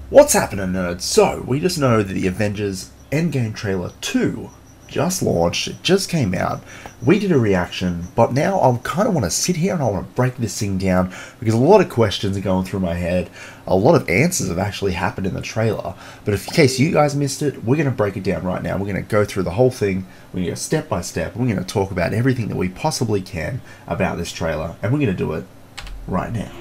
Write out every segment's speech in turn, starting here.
What's happening, nerds? So, we just know that the Avengers Endgame trailer 2 just launched, it just came out. We did a reaction, but now I kind of want to sit here and I want to break this thing down because a lot of questions are going through my head. A lot of answers have actually happened in the trailer. But in case you guys missed it, we're going to break it down right now. We're going to go through the whole thing. We're going to go step by step. We're going to talk about everything that we possibly can about this trailer, and we're going to do it right now.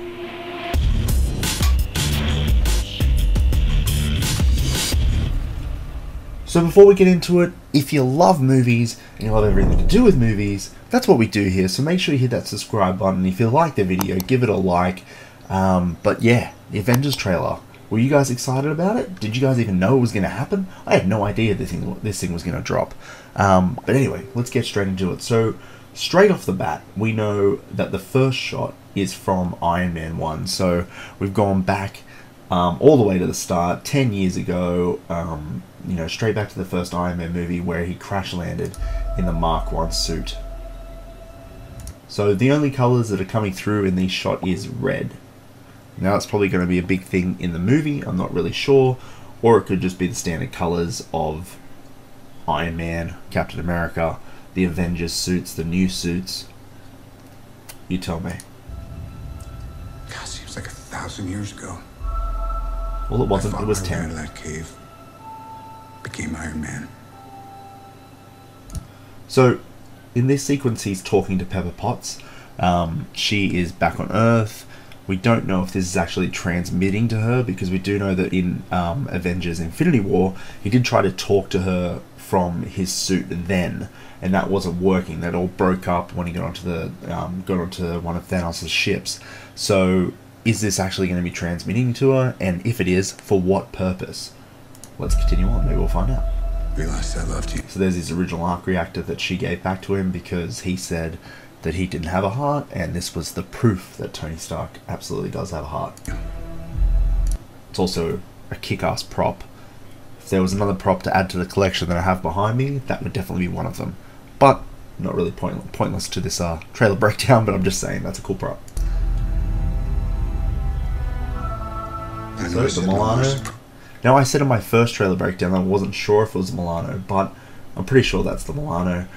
So before we get into it, if you love movies and you love everything to do with movies, that's what we do here. So make sure you hit that subscribe button. If you like the video, give it a like. But yeah, the Avengers trailer. Were you guys excited about it? Did you guys even know it was going to happen? I had no idea this thing was going to drop. But anyway, let's get straight into it. So straight off the bat, we know that the first shot is from Iron Man 1. So we've gone back all the way to the start, 10 years ago, you know, straight back to the first Iron Man movie where he crash landed in the Mark 1 suit. So the only colours that are coming through in this shot is red. Now it's probably going to be a big thing in the movie, I'm not really sure, or it could just be the standard colours of Iron Man, Captain America, the Avengers suits, the new suits. You tell me. God, seems like 1,000 years ago. Well, it wasn't, it was I fought my way 10. out of that cave. Became Iron Man. So, in this sequence, he's talking to Pepper Potts. She is back on Earth. We don't know if this is actually transmitting to her, because we do know that in Avengers Infinity War, he did try to talk to her from his suit then, and that wasn't working. That all broke up when he got onto one of Thanos' ships. So, is this actually going to be transmitting to her? And if it is, for what purpose? Let's continue on, maybe we'll find out. Realized I loved you. So there's his original arc reactor that she gave back to him because he said that he didn't have a heart, and this was the proof that Tony Stark absolutely does have a heart. It's also a kick-ass prop. If there was another prop to add to the collection that I have behind me, that would definitely be one of them. But not really pointless to this trailer breakdown, but I'm just saying that's a cool prop. So the Milano. Now, I said in my first trailer breakdown I wasn't sure if it was Milano, but I'm pretty sure that's the Milano.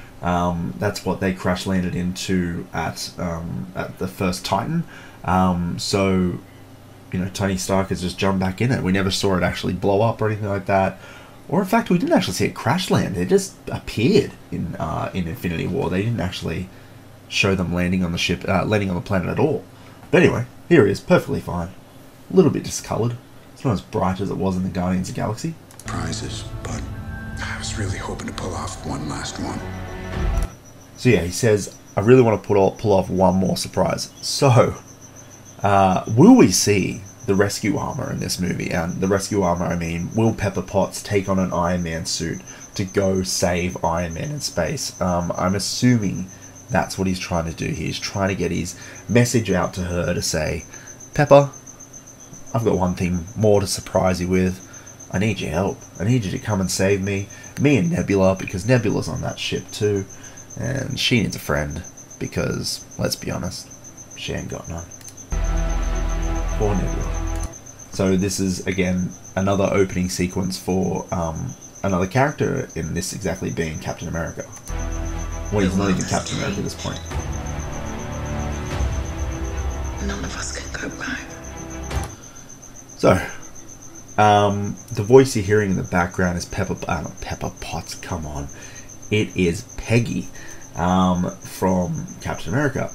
That's what they crash landed into at the first Titan. So, you know, Tony Stark has just jumped back in it. We never saw it actually blow up or anything like that. Or in fact, we didn't actually see it crash land. It just appeared in Infinity War. They didn't actually show them landing on the ship, landing on the planet at all. But anyway, here it is, perfectly fine. A little bit discoloured. It's not as bright as it was in the Guardians of the Galaxy. Prizes, but I was really hoping to pull off one last one. So yeah, he says, I really want to pull off one more surprise. So, will we see the rescue armor in this movie? And the rescue armor, I mean, will Pepper Potts take on an Iron Man suit to go save Iron Man in space? I'm assuming that's what he's trying to do. He's trying to get his message out to her to say, Pepper, I've got one thing more to surprise you with. I need your help. I need you to come and save me and Nebula, because Nebula's on that ship too, and she needs a friend, because, let's be honest, she ain't got none. Poor Nebula. So this is, again, another opening sequence for another character, in this exactly being Captain America. Well, he's not even Captain America at this point. None of us can go back. So, the voice you're hearing in the background is Pepper Potts, come on. It is Peggy, from Captain America,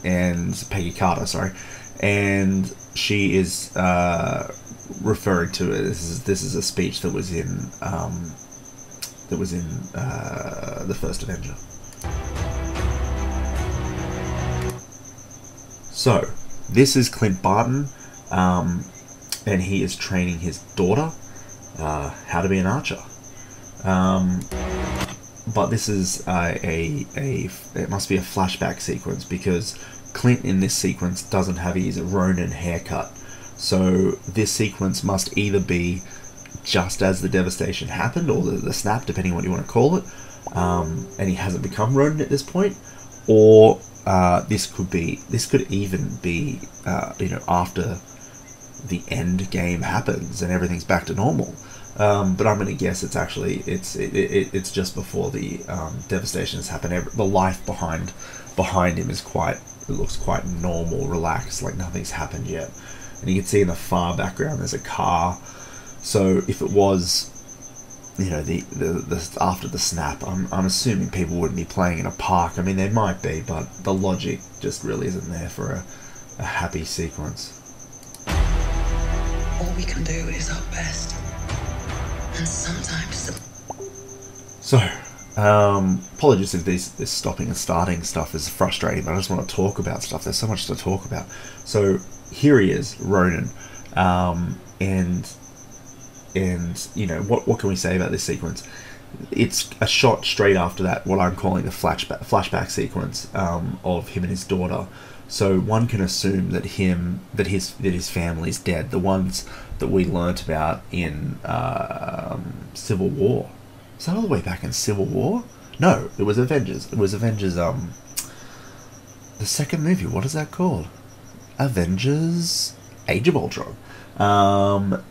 and Peggy Carter, sorry. And she is, referring to it, this is a speech that was in, the first Avenger. So, this is Clint Barton, and he is training his daughter how to be an archer. But this is it must be a flashback sequence, because Clint in this sequence doesn't have his Ronin haircut. So this sequence must either be just as the devastation happened, or the snap, depending on what you want to call it, and he hasn't become Ronin at this point, or this could even be you know, after the end game happens and everything's back to normal. But I'm going to guess it's actually it's just before the devastation has happened. The life behind him is it looks quite normal, relaxed, like nothing's happened yet. And you can see in the far background there's a car. So if it was, you know, the after the snap, I'm assuming people wouldn't be playing in a park. I mean, they might be, but the logic just really isn't there for a happy sequence. All we can do is our best. And sometimes So, apologies if this stopping and starting stuff is frustrating, but I just want to talk about stuff. There's so much to talk about. So here he is, Ronan, and you know, what can we say about this sequence? It's a shot straight after that, what I'm calling the flashback sequence of him and his daughter. So one can assume that his family's dead. The ones that we learnt about in Civil War. Is that all the way back in Civil War? No, it was Avengers. It was Avengers. The second movie. What is that called? Avengers: Age of Ultron.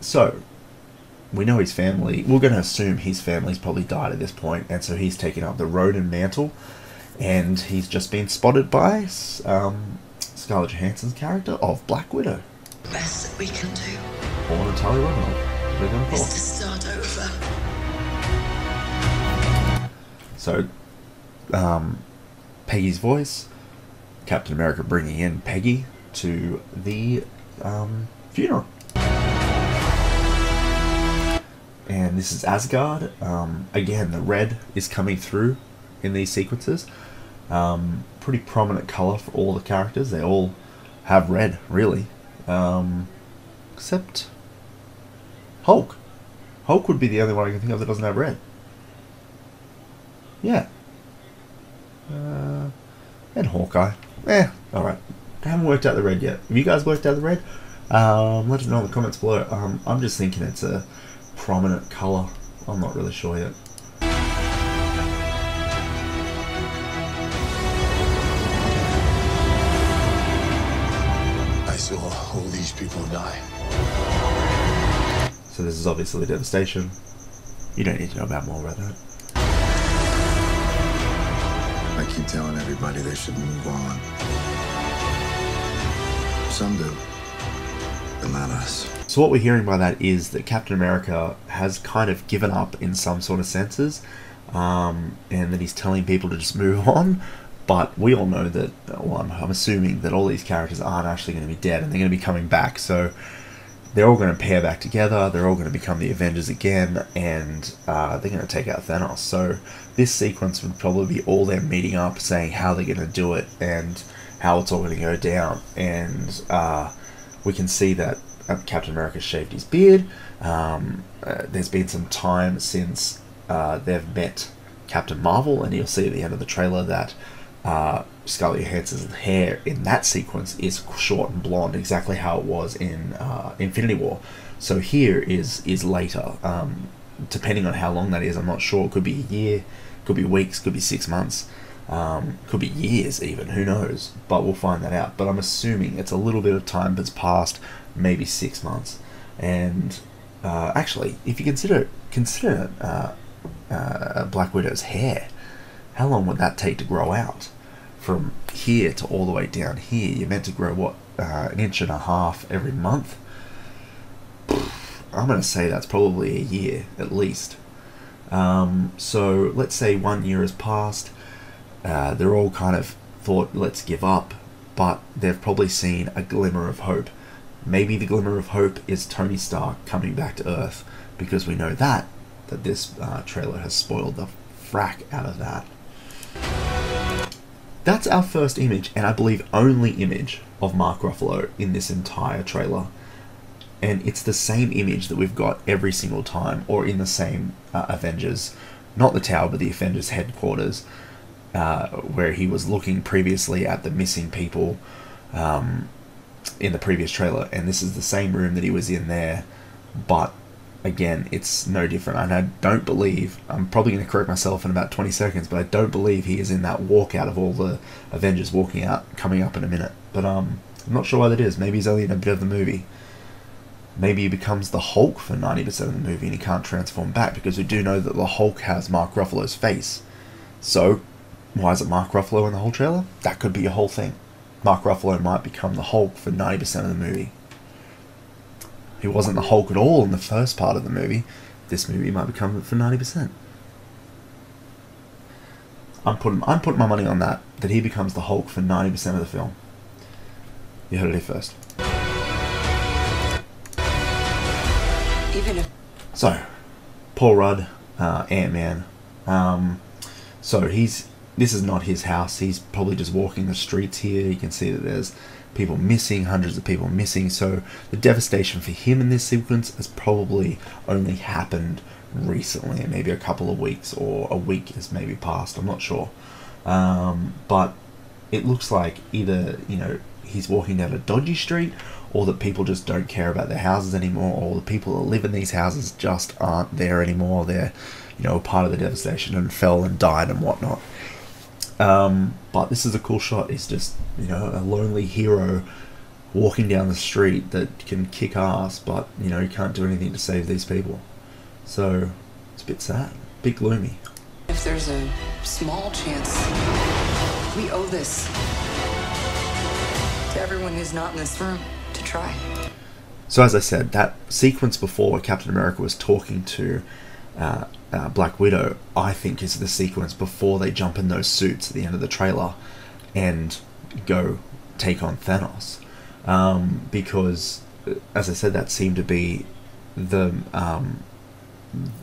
So we know his family. We're going to assume his family's probably died at this point, and so he's taken up the Ronin mantle, and he's just been spotted by Scarlett Johansson's character of Black Widow. the best that we can do Or Natalia Romanoff. They're going to is call. to start over. So, Peggy's voice, Captain America bringing in Peggy to the funeral. And this is Asgard. Again, the red is coming through in these sequences. Pretty prominent colour for all the characters. They all have red, really. Except Hulk. Hulk would be the only one I can think of that doesn't have red. Yeah. And Hawkeye. Alright. I haven't worked out the red yet. Have you guys worked out the red? Let us know in the comments below. I'm just thinking it's a prominent colour. I'm not really sure yet. I saw all these people die. So this is obviously the devastation. You don't need to know about more about that. I keep telling everybody they should move on. Some do, but not us. So what we're hearing by that is that Captain America has kind of given up in some sort of senses, and that he's telling people to just move on. But we all know that, well, I'm assuming that all these characters aren't actually going to be dead, and they're going to be coming back. So they're all going to pair back together. They're all going to become the Avengers again, and they're going to take out Thanos. So this sequence would probably be all them meeting up, saying how they're going to do it and how it's all going to go down. And we can see that Captain America shaved his beard. There's been some time since they've met Captain Marvel, and you'll see at the end of the trailer that Scarlett Johansson's hair in that sequence is short and blonde, exactly how it was in Infinity War. So here is later. Depending on how long that is, I'm not sure. It could be a year, could be weeks, could be 6 months, could be years even, who knows. But we'll find that out. But I'm assuming it's a little bit of time that's passed, maybe 6 months. And actually, if you consider Black Widow's hair, how long would that take to grow out? From here to all the way down here, you're meant to grow, what, an inch and a half every month? I'm going to say that's probably a year, at least. So, let's say 1 year has passed. They're all kind of thought, let's give up. But they've probably seen a glimmer of hope. Maybe the glimmer of hope is Tony Stark coming back to Earth. Because we know that this trailer has spoiled the frack out of that. That's our first image, and I believe only image, of Mark Ruffalo in this entire trailer. And it's the same image that we've got every single time, or in the same Avengers, not the tower, but the Avengers headquarters, where he was looking previously at the missing people in the previous trailer. And this is the same room that he was in there, but again, it's no different. And I don't believe, I'm probably going to correct myself in about 20 seconds, but I don't believe he is in that walkout of all the Avengers walking out, coming up in a minute. But I'm not sure why that is. Maybe he's only in a bit of the movie. Maybe he becomes the Hulk for 90% of the movie and he can't transform back, because we do know that the Hulk has Mark Ruffalo's face. So, why is it Mark Ruffalo in the whole trailer? That could be a whole thing. Mark Ruffalo might become the Hulk for 90% of the movie. He wasn't the Hulk at all in the first part of the movie. This movie might become it for 90%. I'm putting my money on that he becomes the Hulk for 90% of the film. You heard it here first. Even if... So, Paul Rudd, Ant-Man. So this is not his house. He's probably just walking the streets here. You can see that there's people missing, hundreds of people missing. So the devastation for him in this sequence has probably only happened recently, maybe a couple of weeks, or a week has maybe passed. I'm not sure. But it looks like either, he's walking down a dodgy street, or that people just don't care about their houses anymore, or the people that live in these houses just aren't there anymore. They're, part of the devastation and fell and died and whatnot. But this is a cool shot. It's just, a lonely hero walking down the street that can kick ass, but, he can't do anything to save these people. So, it's a bit sad, a bit gloomy. If there's a small chance, we owe this to everyone who's not in this room to try. So as I said, that sequence before where Captain America was talking to Black Widow, I think is the sequence before they jump in those suits at the end of the trailer and go take on Thanos. Because, as I said, that seemed to be the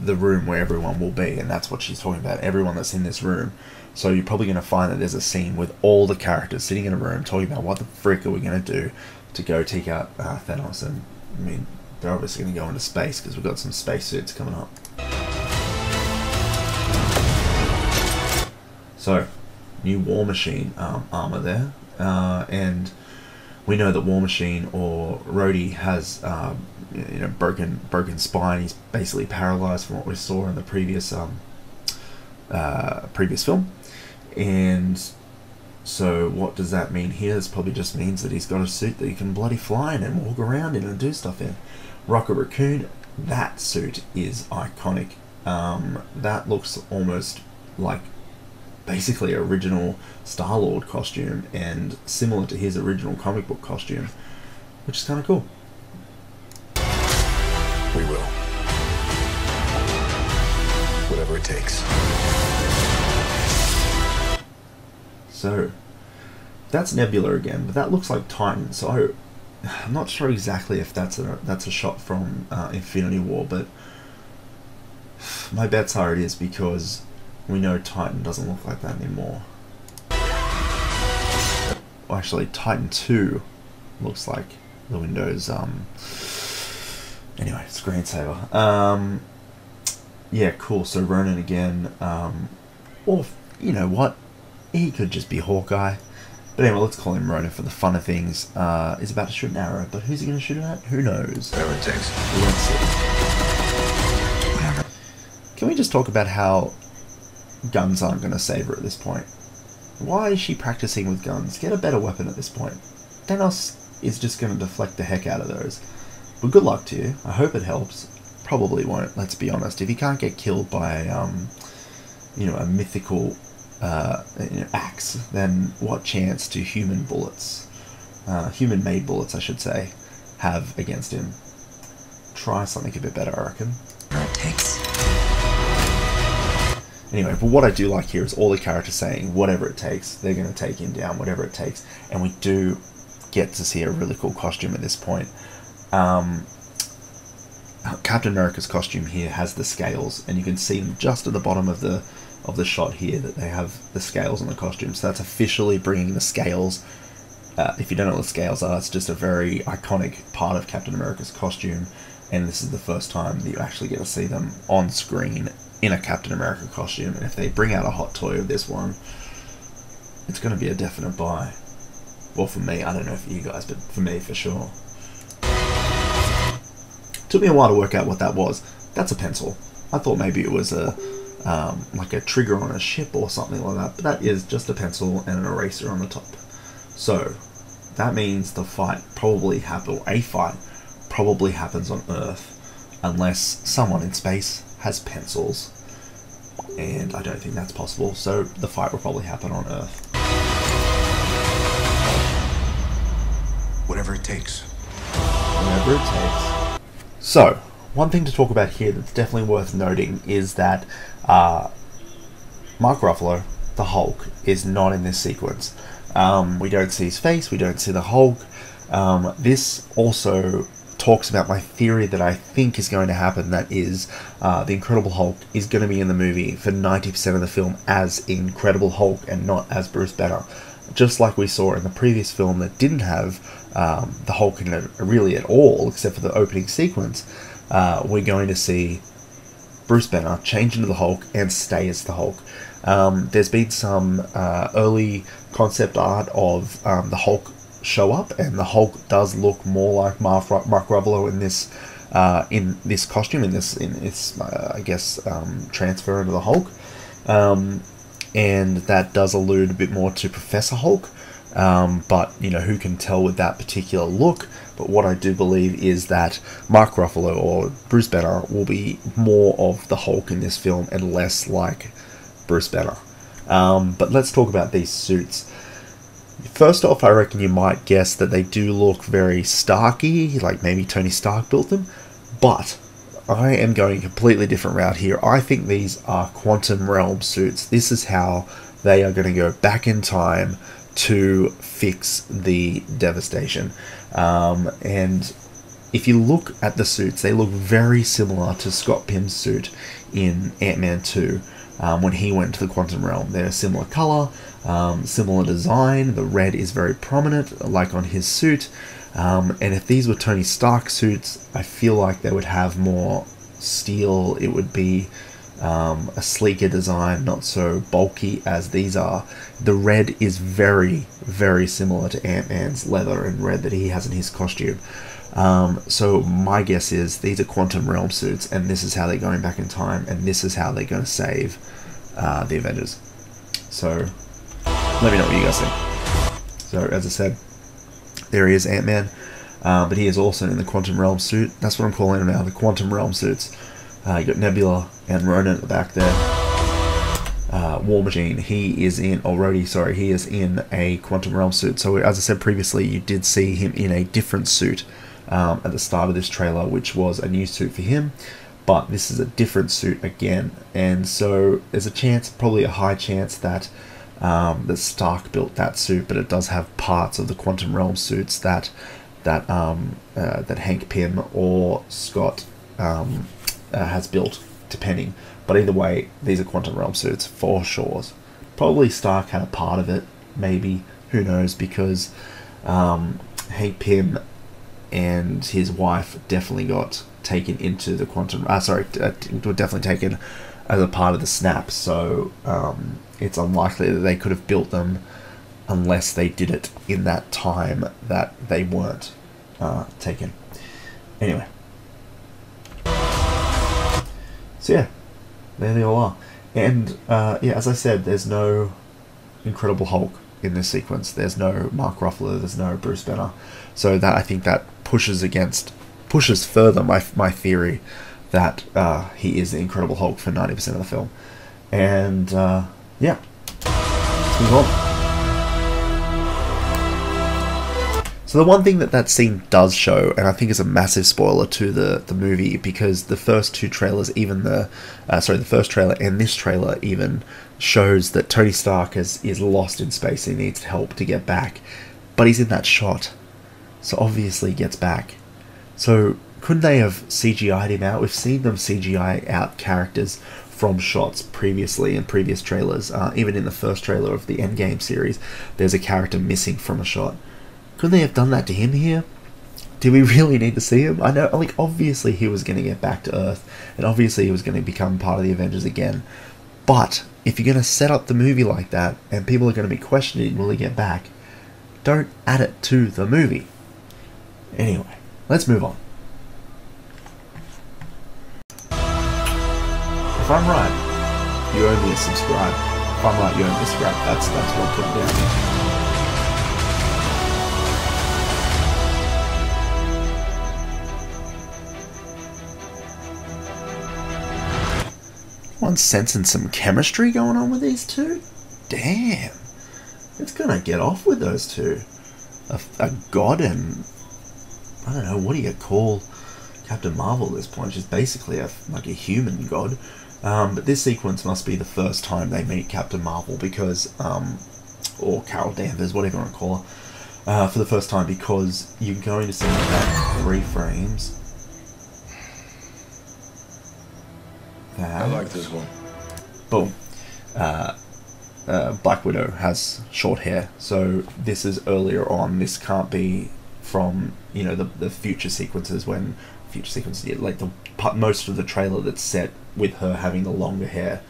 room where everyone will be, and that's what she's talking about, everyone that's in this room. So you're probably going to find that there's a scene with all the characters sitting in a room talking about what the frick are we going to do to go take out Thanos. And I mean, they're obviously going to go into space because we've got some space suits coming up. So, new War Machine armor there, and we know that War Machine, or Rhodey, has broken spine. He's basically paralyzed from what we saw in the previous film. And so what does that mean here? This probably just means that he's got a suit that he can bloody fly in and walk around in and do stuff in. Rocket Raccoon, that suit is iconic. That looks almost like basically original Star-Lord costume and similar to his original comic book costume, which is kind of cool. We will. Whatever it takes. So, that's Nebula again, but that looks like Titan, so I'm not sure exactly if that's a shot from Infinity War, but my bets are it is, because we know Titan doesn't look like that anymore. Well, actually, Titan 2 looks like the Windows, anyway, screensaver. Yeah, cool, so Ronan again, or, you know what, he could just be Hawkeye. But anyway, let's call him Ronan for the fun of things. He's about to shoot an arrow, but who's he going to shoot it at? Who knows? Whatever it takes. We won't see. Whatever. Can we just talk about how guns aren't going to save her at this point? Why is she practicing with guns? Get a better weapon at this point. Thanos is just going to deflect the heck out of those. But good luck to you. I hope it helps. Probably won't, let's be honest. If you can't get killed by, a mythical axe, then what chance do human bullets, human-made bullets, I should say, have against him? Try something a bit better, I reckon. Whatever it takes. Anyway, but what I do like here is all the characters saying, whatever it takes, they're going to take him down, whatever it takes. And we do get to see a really cool costume at this point. Captain America's costume here has the scales, and you can see them just at the bottom of the shot here, that they have the scales on the costume. So that's officially bringing the scales. If you don't know what the scales are, it's just a very iconic part of Captain America's costume, and this is the first time that you actually get to see them on screen in a Captain America costume. And if they bring out a hot toy of this one, it's going to be a definite buy. Well, for me, I don't know for you guys, but for me, for sure. Took me a while to work out what that was. That's a pencil. I thought maybe it was like a trigger on a ship or something like that, but that is just a pencil and an eraser on the top. So that means the fight probably happened. A fight probably happens on Earth, unless someone in space has pencils. And I don't think that's possible, so the fight will probably happen on Earth. Whatever it takes. Whatever it takes. So, one thing to talk about here that's definitely worth noting is that Mark Ruffalo, the Hulk, is not in this sequence. We don't see his face, we don't see the Hulk. This also talks about my theory that I think is going to happen, that is, the Incredible Hulk is going to be in the movie for 90% of the film as Incredible Hulk and not as Bruce Banner. Just like we saw in the previous film that didn't have the Hulk in it really at all, except for the opening sequence, we're going to see Bruce Banner change into the Hulk and stay as the Hulk. There's been some early concept art of the Hulk show up, and the Hulk does look more like Mark Ruffalo in this costume, in this I guess transfer into the Hulk, and that does allude a bit more to Professor Hulk, but you know, who can tell with that particular look. But what I do believe is that Mark Ruffalo or Bruce Banner will be more of the Hulk in this film and less like Bruce Banner. But let's talk about these suits. First off, I reckon you might guess that they do look very Starky, like maybe Tony Stark built them, but I am going a completely different route here. I think these are quantum realm suits. This is how they are going to go back in time to fix the devastation. And if you look at the suits, they look very similar to Scott Pym's suit in Ant-Man 2. When he went to the quantum realm, they're a similar color, similar design. The red is very prominent, like on his suit. And if these were Tony Stark suits, I feel like they would have more steel. It would be a sleeker design, not so bulky as these are. The red is very, very similar to Ant-Man's leather and red that he has in his costume. So my guess is these are quantum realm suits, and this is how they're going back in time, and this is how they're going to save the Avengers. So let me know what you guys think. So as I said, there he is, Ant-Man, but he is also in the quantum realm suit. That's what I'm calling them now, the quantum realm suits. You got Nebula and Ronan at the back there. War Machine, he is in a quantum realm suit. So as I said previously, you did see him in a different suit at the start of this trailer, which was a new suit for him, but this is a different suit again. And so there's a chance, probably a high chance, that that Stark built that suit, but it does have parts of the quantum realm suits that Hank Pym or Scott has built, depending. But either way, these are quantum realm suits for sure. Probably Stark had a part of it, maybe, who knows, because Hank Pym and his wife definitely got taken into the quantum. Were definitely taken as a part of the snap. So it's unlikely that they could have built them unless they did it in that time that they weren't taken. Anyway, so yeah, there they all are. And yeah, as I said, there's no Incredible Hulk in this sequence. There's no Mark Ruffalo. There's no Bruce Banner. So that, I think that pushes further my theory that he is the Incredible Hulk for 90% of the film. And yeah, let's move on. So the one thing that scene does show, and I think is a massive spoiler to the movie, because the first two trailers, even the first trailer and this trailer even, shows that Tony Stark is lost in space. He needs help to get back, but he's in that shot, so obviously he gets back. So couldn't they have CGI'd him out? We've seen them CGI out characters from shots previously in previous trailers. Even in the first trailer of the Endgame series, there's a character missing from a shot. Couldn't they have done that to him here? Do we really need to see him? I know, like, obviously he was going to get back to Earth, and obviously he was going to become part of the Avengers again. But if you're going to set up the movie like that, and people are going to be questioning, will he get back? Don't add it to the movie. Anyway, let's move on. If I'm right, you owe me a subscribe. If I'm right, you owe me a subscribe. That's what I'm putting down. Everyone's sensing some chemistry going on with these two. Damn. It's gonna get off with those two. A god and... I don't know, what do you call Captain Marvel at this point? She's basically like a human god. But this sequence must be the first time they meet Captain Marvel because... or Carol Danvers, whatever you want to call her. For the first time, because you're going to see that 3 frames. I like this one. Boom. Black Widow has short hair, so this is earlier on. This can't be from, you know, the future sequences when... like most of the trailer that's set with her having the longer hair,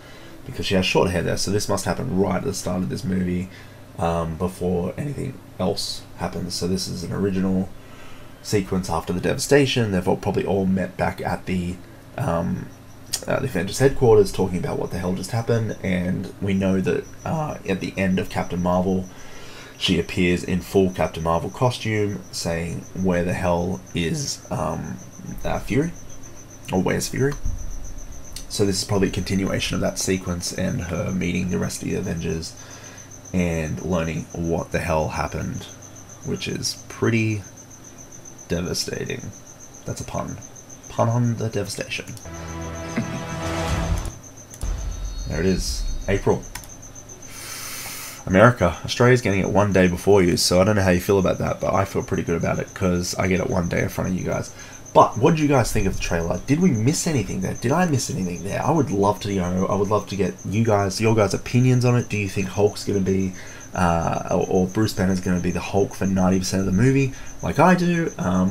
because she has short hair there, so this must happen right at the start of this movie, before anything else happens. So this is an original sequence after the devastation. They've probably all met back at the Avengers headquarters talking about what the hell just happened, and we know that at the end of Captain Marvel, she appears in full Captain Marvel costume saying, "Where the hell is Fury?" Or "Where's Fury?" So this is probably a continuation of that sequence and her meeting the rest of the Avengers and learning what the hell happened, which is pretty devastating. That's a pun. Pun on the devastation. There it is. April. America. Australia's getting it one day before you, so I don't know how you feel about that, but I feel pretty good about it because I get it one day in front of you guys. But what did you guys think of the trailer? Did we miss anything there? Did I miss anything there? I would love to know. I would love to get your guys' opinions on it. Do you think Hulk's going to be, or Bruce Banner's going to be the Hulk for 90% of the movie, like I do? Are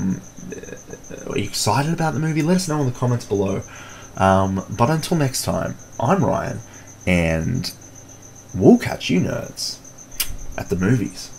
you excited about the movie? Let us know in the comments below. But until next time, I'm Ryan, and we'll catch you nerds at the movies.